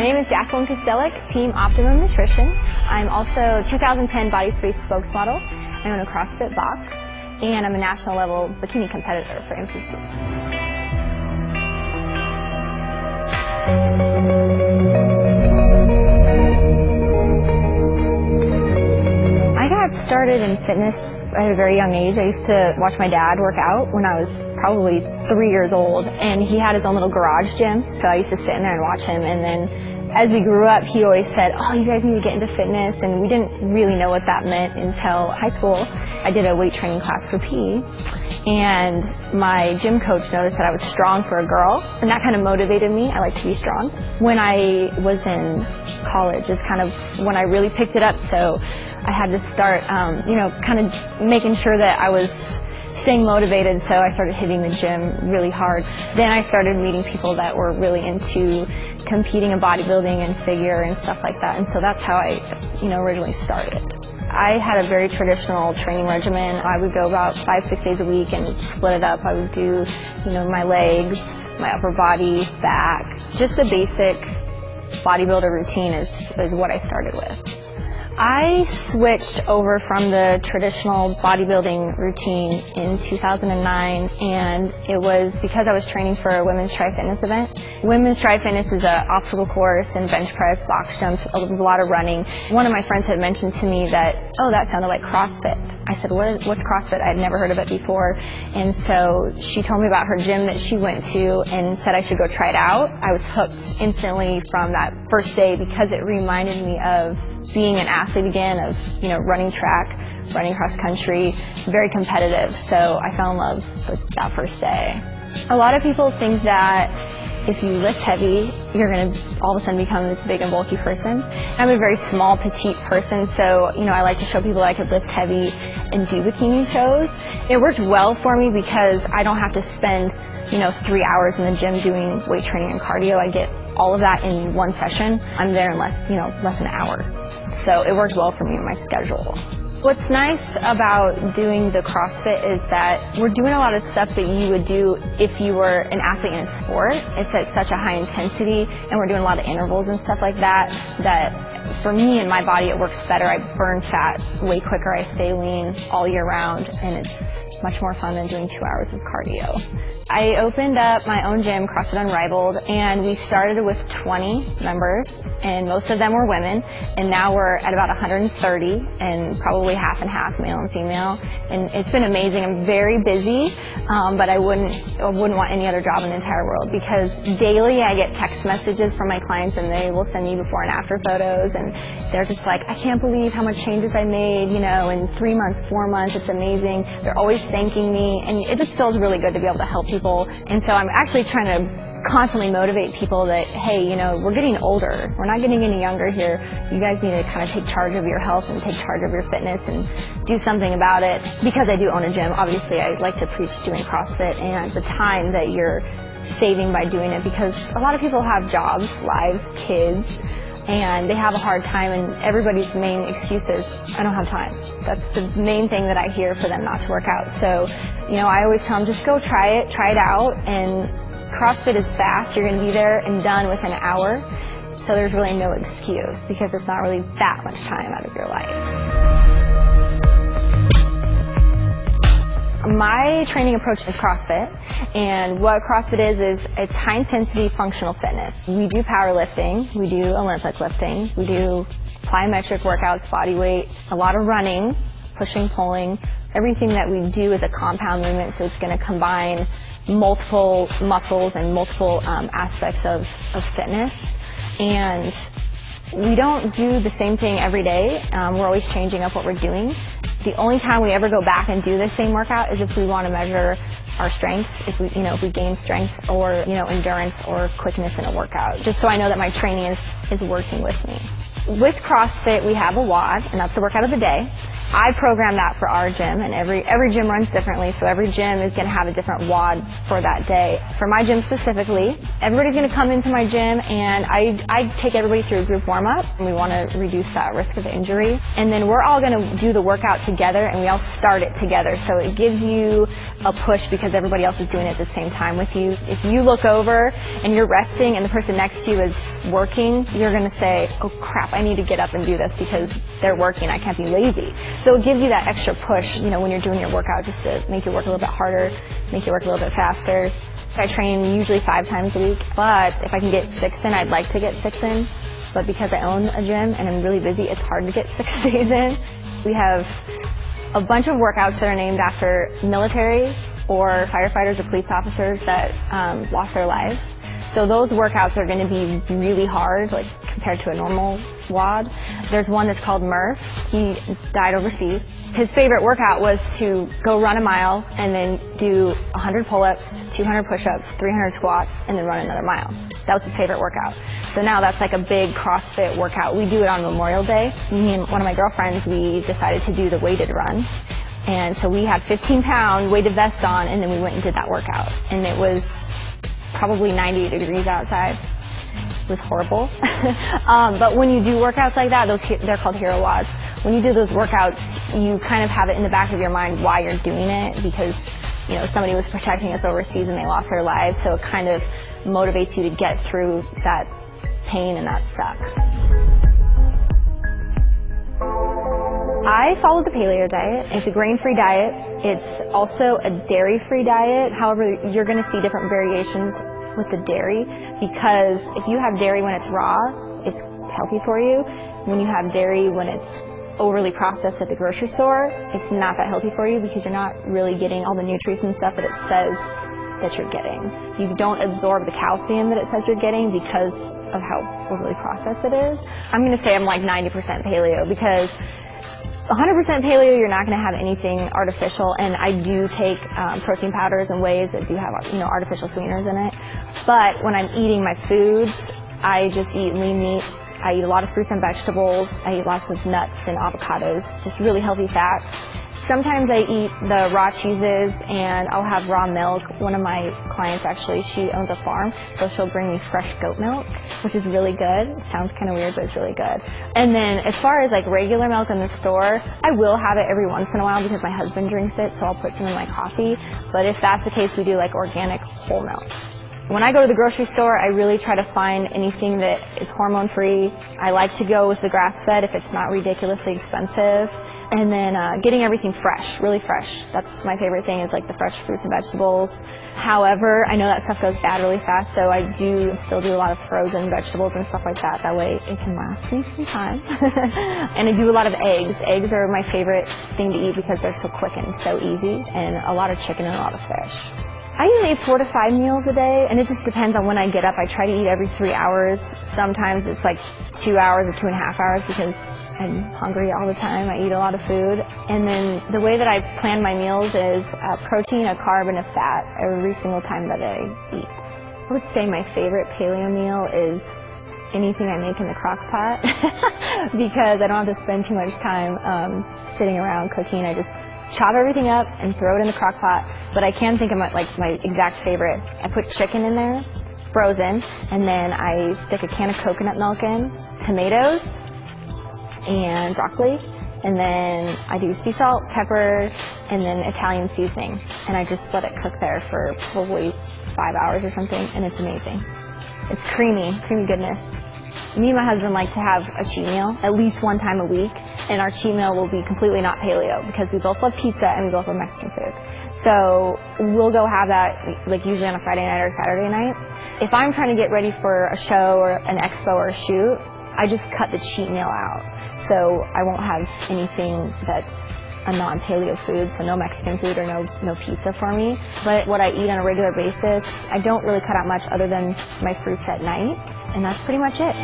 My name is Jacqueline Kostelic, Team Optimum Nutrition. I'm also 2010 Body Space spokesmodel. I own a CrossFit box, and I'm a national level bikini competitor for MPC. I got started in fitness at a very young age. I used to watch my dad work out when I was probably 3 years old, and he had his own little garage gym, so I used to sit in there and watch him. And then as we grew up, he always said, "Oh, you guys need to get into fitness," and we didn't really know what that meant until high school. I did a weight training class for PE, and my gym coach noticed that I was strong for a girl, and that kind of motivated me. I like to be strong. When I was in college is kind of when I really picked it up, so I had to start, kind of making sure that I was staying motivated, so I started hitting the gym really hard. Then I started meeting people that were really into competing in bodybuilding and figure and stuff like that, and so that's how I, originally started. I had a very traditional training regimen. I would go about 5-6 days a week and split it up. I would do, my legs, my upper body, back. Just a basic bodybuilder routine is what I started with. I switched over from the traditional bodybuilding routine in 2009, and it was because I was training for a women's tri-fitness event. Women's tri-fitness is an obstacle course and bench press, box jumps, a lot of running. One of my friends had mentioned to me that, "Oh, that sounded like CrossFit." I said, what's CrossFit? I'd never heard of it before. And so she told me about her gym that she went to and said I should go try it out. I was hooked instantly from that first day because it reminded me of being an athlete again, of running track, running cross country, very competitive. So I fell in love with that first day. A lot of people think that if you lift heavy, you're going to all of a sudden become this big and bulky person. I'm a very small, petite person, so I like to show people I could lift heavy and do bikini shows. It worked well for me because I don't have to spend 3 hours in the gym doing weight training and cardio. I get all of that in one session. I'm there in less than an hour. So it worked well for me in my schedule. What's nice about doing the CrossFit is that we're doing a lot of stuff that you would do if you were an athlete in a sport. It's at such a high intensity, and we're doing a lot of intervals and stuff like that, that for me and my body it works better. I burn fat way quicker. I stay lean all year round, and it's much more fun than doing 2 hours of cardio. I opened up my own gym, CrossFit Unrivaled, and we started with 20 members, and most of them were women, and now we're at about 130, and probably half and half, male and female, and it's been amazing. I'm very busy, but I wouldn't want any other job in the entire world, because daily I get text messages from my clients, and they will send me before and after photos, and they're just like, "I can't believe how much changes I made, in 3 months, 4 months, it's amazing." They're always thanking me, and it just feels really good to be able to help people. And so I'm actually trying to constantly motivate people that, hey, we're getting older. We're not getting any younger here. You guys need to kind of take charge of your health and take charge of your fitness and do something about it. Because I do own a gym, obviously I like to preach doing CrossFit and the time that you're saving by doing it, because a lot of people have jobs, lives, kids, and they have a hard time, and everybody's main excuse is, "I don't have time." That's the main thing that I hear for them not to work out. So, I always tell them, just go try it out, and CrossFit is fast. You're going to be there and done within an hour, so there's really no excuse, because it's not really that much time out of your life. My training approach is CrossFit, and what CrossFit is it's high-intensity functional fitness. We do powerlifting, we do Olympic lifting, we do plyometric workouts, body weight, a lot of running, pushing, pulling. Everything that we do is a compound movement, so it's going to combine multiple muscles and multiple aspects of fitness. And we don't do the same thing every day. We're always changing up what we're doing. The only time we ever go back and do the same workout is if we want to measure our strengths, if we gain strength or, endurance or quickness in a workout, just so I know that my training is working with me. With CrossFit, we have a WOD, and that's the workout of the day. I program that for our gym, and every gym runs differently, so every gym is going to have a different WOD for that day. For my gym specifically, everybody's going to come into my gym, and I take everybody through a group warm-up, and we want to reduce that risk of injury. And then we're all going to do the workout together, and we all start it together, so it gives you a push because everybody else is doing it at the same time with you. If you look over and you're resting and the person next to you is working, you're going to say, oh crap, I need to get up and do this because they're working, I can't be lazy. So it gives you that extra push, when you're doing your workout, just to make you work a little bit harder, make you work a little bit faster. I train usually 5 times a week, but if I can get 6 in, I'd like to get 6 in. But because I own a gym and I'm really busy, it's hard to get 6 days in. We have a bunch of workouts that are named after military or firefighters or police officers that lost their lives. So those workouts are going to be really hard, like compared to a normal WOD. There's one that's called Murph. He died overseas. His favorite workout was to go run a mile and then do 100 pull-ups, 200 push-ups, 300 squats, and then run another mile. That was his favorite workout. So now that's like a big CrossFit workout. We do it on Memorial Day. Me and one of my girlfriends, we decided to do the weighted run. And so we had 15-pound weighted vest on, and then we went and did that workout. And it was probably 90 degrees outside. It was horrible. But when you do workouts like that, they're called hero WODs. When you do those workouts, you kind of have it in the back of your mind why you're doing it, because somebody was protecting us overseas and they lost their lives, so it kind of motivates you to get through that pain and that suck. I follow the paleo diet. It's a grain-free diet. It's also a dairy-free diet. However, you're going to see different variations with the dairy, because if you have dairy when it's raw, it's healthy for you. When you have dairy when it's overly processed at the grocery store, it's not that healthy for you because you're not really getting all the nutrients and stuff that it says that you're getting. You don't absorb the calcium that it says you're getting because of how overly processed it is. I'm going to say I'm like 90% paleo, because 100% paleo, you're not going to have anything artificial, and I do take protein powders and wheys that do have artificial sweeteners in it. But when I'm eating my foods, I just eat lean meats. I eat a lot of fruits and vegetables. I eat lots of nuts and avocados, just really healthy fat. Sometimes I eat the raw cheeses, and I'll have raw milk. One of my clients, actually, she owns a farm, so she'll bring me fresh goat milk, which is really good. It sounds kind of weird, but it's really good. And then as far as like regular milk in the store, I will have it every once in a while because my husband drinks it, so I'll put some in my coffee. But if that's the case, we do like organic whole milk. When I go to the grocery store, I really try to find anything that is hormone-free. I like to go with the grass-fed if it's not ridiculously expensive. And then getting everything fresh, really fresh. That's my favorite thing, is like the fresh fruits and vegetables. However, I know that stuff goes bad really fast, so I do still do a lot of frozen vegetables and stuff like that. That way it can last me some time. And I do a lot of eggs. Eggs are my favorite thing to eat because they're so quick and so easy, and a lot of chicken and a lot of fish. I usually eat 4 to 5 meals a day, and it just depends on when I get up. I try to eat every 3 hours. Sometimes it's like 2 hours or 2.5 hours because I'm hungry all the time. I eat a lot of food. And then the way that I plan my meals is a protein, a carb, and a fat every single time that I eat. I would say my favorite paleo meal is anything I make in the crock pot because I don't have to spend too much time sitting around cooking. I just chop everything up and throw it in the crock pot. But I can think of my exact favorite. I put chicken in there, frozen, and then I stick a can of coconut milk in, tomatoes, and broccoli, and then I do sea salt, pepper, and then Italian seasoning, and I just let it cook there for probably 5 hours or something, and it's amazing. It's creamy goodness. Me and my husband like to have a cheat meal at least one time a week, and our cheat meal will be completely not paleo because we both love pizza and we both love Mexican food. So we'll go have that like usually on a Friday night or Saturday night. If I'm trying to get ready for a show or an expo or a shoot, I just cut the cheat meal out. So I won't have anything that's a non-paleo food, so no Mexican food or no pizza for me. But what I eat on a regular basis, I don't really cut out much other than my fruits at night, and that's pretty much it.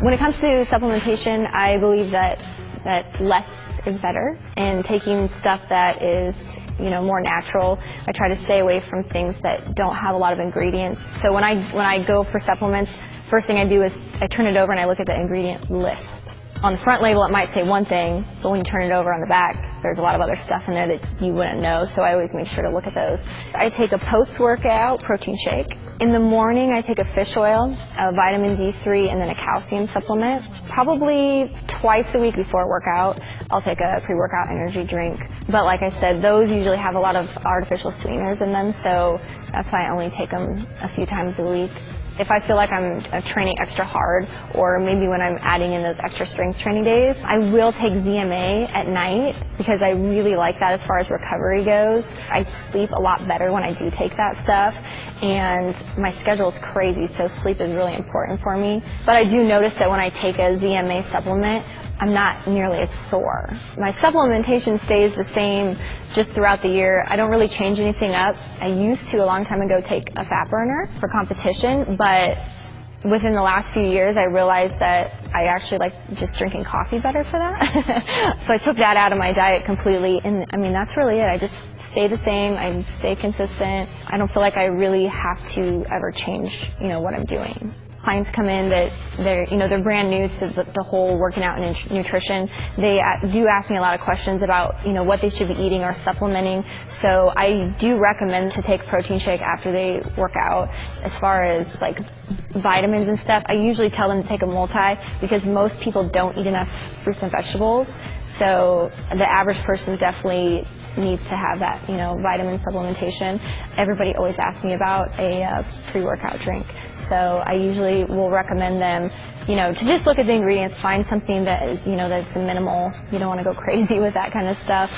When it comes to supplementation, I believe that less is better, and taking stuff that is more natural. I try to stay away from things that don't have a lot of ingredients. So when I go for supplements, first thing I do is I turn it over and I look at the ingredient list. On the front label it might say one thing, but when you turn it over on the back, there's a lot of other stuff in there that you wouldn't know, so I always make sure to look at those. I take a post-workout protein shake. In the morning I take a fish oil, a vitamin D3, and then a calcium supplement. Probably twice a week before a workout, I'll take a pre-workout energy drink. But like I said, those usually have a lot of artificial sweeteners in them, so that's why I only take them a few times a week. If I feel like I'm training extra hard, or maybe when I'm adding in those extra strength training days, I will take ZMA at night because I really like that as far as recovery goes. I sleep a lot better when I do take that stuff, and my schedule is crazy, so sleep is really important for me. But I do notice that when I take a ZMA supplement, I'm not nearly as sore. My supplementation stays the same just throughout the year. I don't really change anything up. I used to a long time ago take a fat burner for competition, but within the last few years I realized that I actually like just drinking coffee better for that. So I took that out of my diet completely, and I mean that's really it. I just stay the same, I stay consistent. I don't feel like I really have to ever change, what I'm doing. Clients come in that they're brand new to the whole working out and nutrition. They do ask me a lot of questions about what they should be eating or supplementing. So I do recommend to take protein shake after they work out. As far as like vitamins and stuff, I usually tell them to take a multi because most people don't eat enough fruits and vegetables. So the average person definitely needs to have that, vitamin supplementation. Everybody always asks me about a pre-workout drink. So I usually will recommend them, to just look at the ingredients, find something that is, that's minimal. You don't want to go crazy with that kind of stuff.